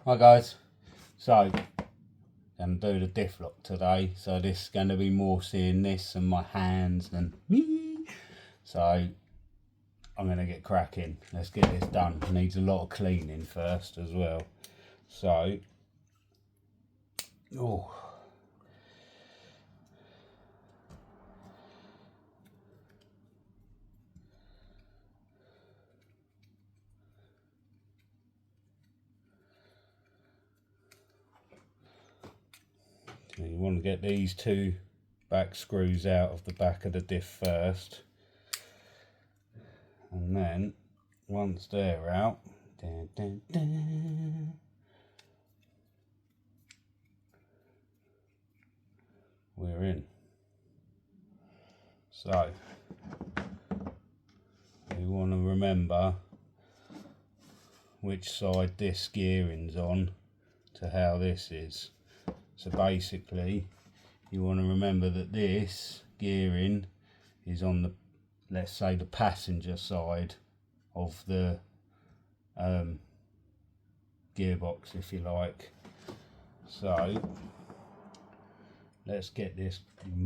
Hi guys, so going to do the diff lock today. So this is going to be more seeing this and my hands and me. So I'm going to get cracking. Let's get this done. It needs a lot of cleaning first as well. So, oh. You want to get these two back screws out of the back of the diff first, and then once they're out, we're in. So you want to remember which side this gearing's on to how this is. So basically you want to remember that this gearing is on the, let's say, the passenger side of the gearbox, if you like. So let's get this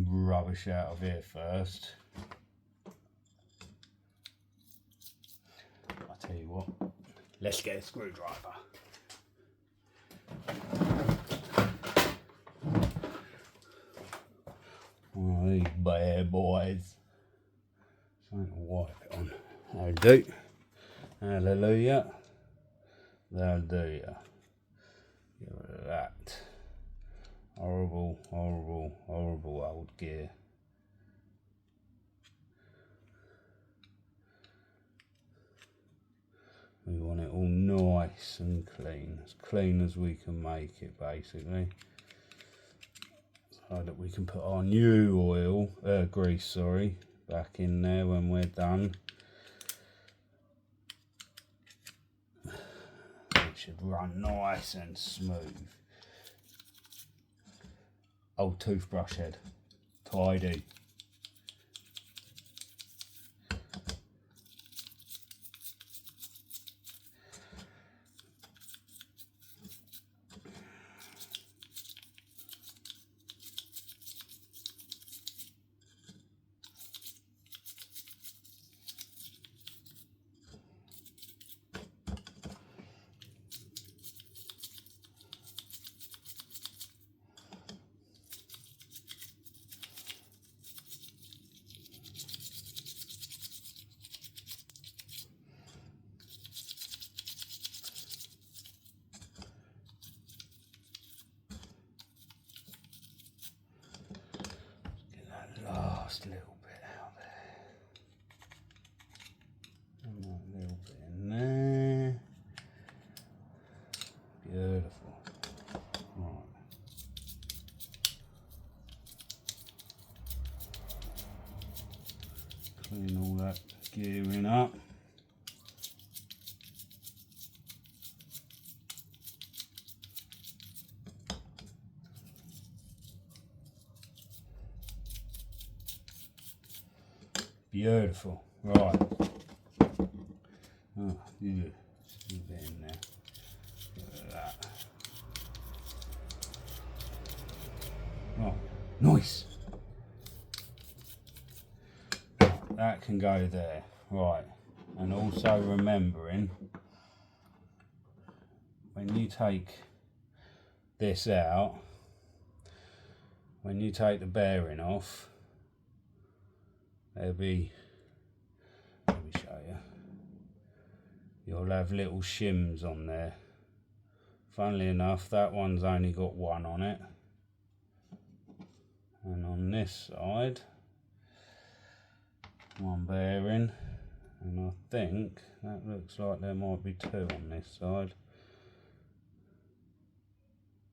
rubbish out of here first. I'll tell you what, let's get a screwdriver. Oh, these bad boys. Something to wipe it on. That'll do. Hallelujah. That'll do ya. Get rid of that. Horrible, horrible, horrible old gear. We want it all nice and clean as we can make it, basically. So that we can put our new grease, back in there when we're done. It should run nice and smooth. Old toothbrush head, tidy. Last little bit out there, and that little bit in there. Beautiful. Right. Clean all that gearing up. Beautiful. Right. Oh, yeah. Just a bit in there. Get rid of that. Oh, nice. Right, that can go there. Right. And also remembering, when you take this out, when you take the bearing off, there'll be, let me show you, you'll have little shims on there. Funnily enough, that one's only got one on it, and on this side, one bearing, and I think that looks like there might be two on this side.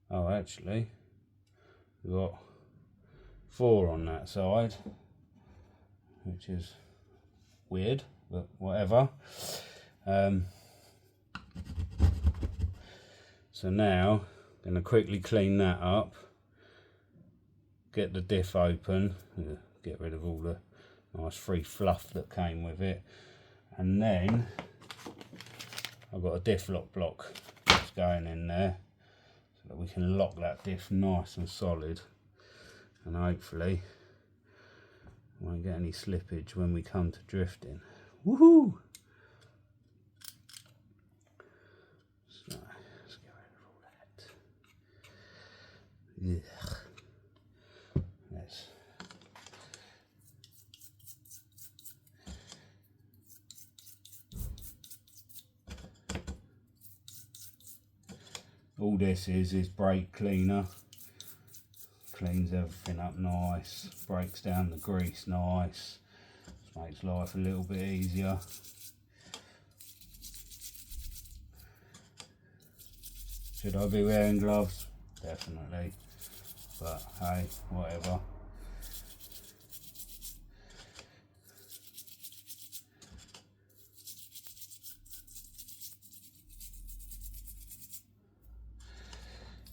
Oh, actually we've got four on that side, which is weird, but whatever. So now I'm going to quickly clean that up, get the diff open, get rid of all the nice free fluff that came with it, and then I've got a diff lock block. It's diff going in there so that we can lock that diff nice and solid, and hopefully we won't get any slippage when we come to drifting. Woohoo! So let's get rid of all that. Ugh. Let's all this is brake cleaner. Cleans everything up nice, breaks down the grease nice, just makes life a little bit easier. Should I be wearing gloves? Definitely, but hey, whatever.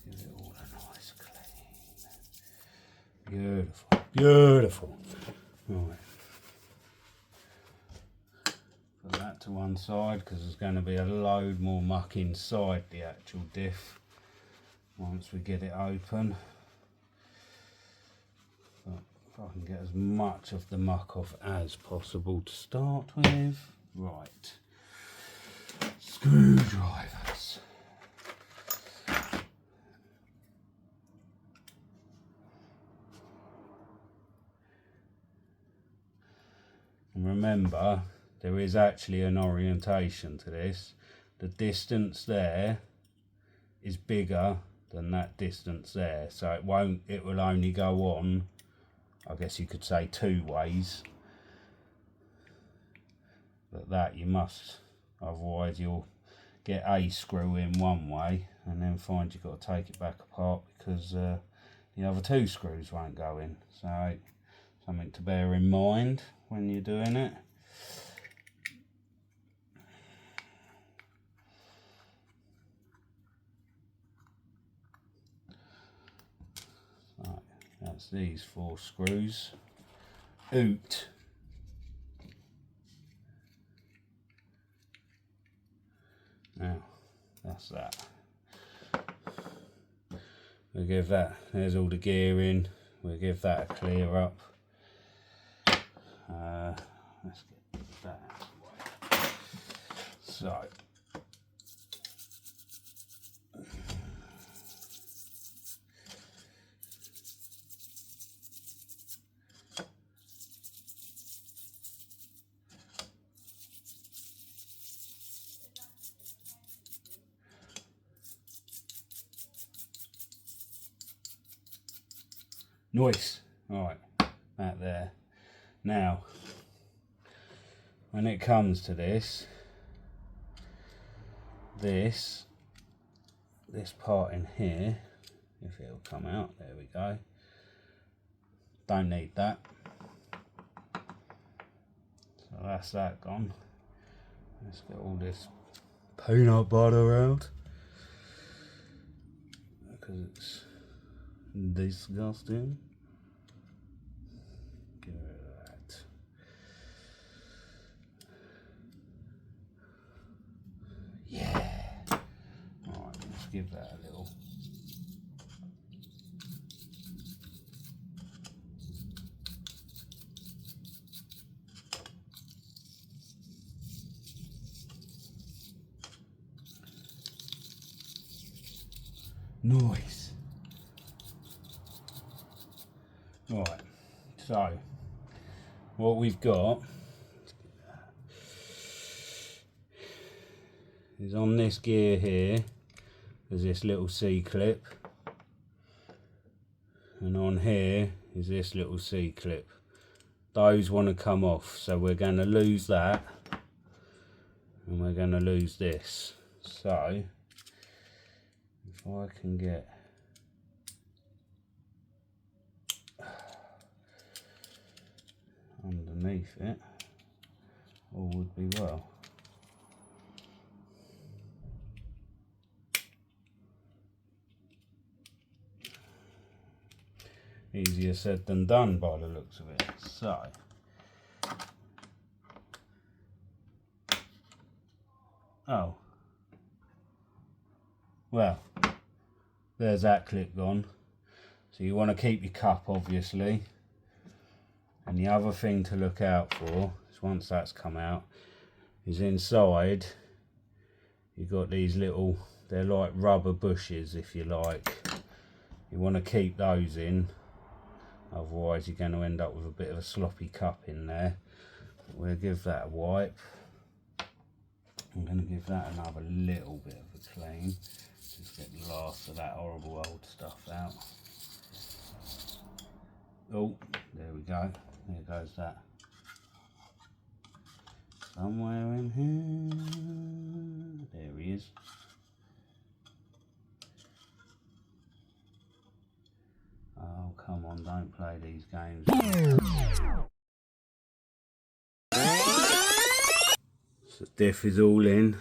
Give it all a nice clean. Beautiful, beautiful. Right. Put that to one side because there's going to be a load more muck inside the actual diff once we get it open. But if I can get as much of the muck off as possible to start with. Right. Screwdrivers. And remember, there is actually an orientation to this. The distance there is bigger than that distance there, so it will only go on, I guess you could say, two ways. But that you must, otherwise you'll get a screw in one way and then find you've got to take it back apart because the other two screws won't go in. So something to bear in mind when you're doing it. So that's these 4 screws. Oot. Now that's that. We'll give that, there's all the gearing, we'll give that a clear up. Let's get that out of the way. So, nice. Alright, that there. Now, when it comes to this part in here, if it'll come out, there we go. Don't need that. So that's that gone. Let's get all this peanut butter out because it's disgusting. Get rid of that. Yeah. Alright, let's give that a little. Nice. Right, so what we've got is on this gear here, there's this little C-clip, and on here is this little C-clip. Those want to come off, so we're going to lose that, and we're going to lose this. So if I can get underneath it, all would be well. Easier said than done by the looks of it. So oh, well, there's that clip gone. So you want to keep your cup, obviously. And the other thing to look out for is once that's come out, is inside you've got these little, they're like rubber bushes if you like. You want to keep those in, otherwise you're going to end up with a bit of a sloppy cup in there. We'll give that a wipe. I'm going to give that another little bit of a clean. Just get the last of that horrible old stuff out. Oh, there we go. There goes that. Somewhere in here. There he is. Oh, come on, don't play these games. So diff is all in.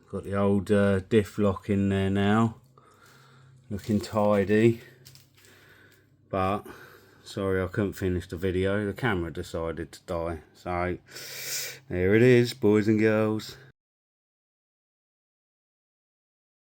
Got the old diff lock in there now. Looking tidy. But, sorry I couldn't finish the video. The camera decided to die. So, there it is, boys and girls.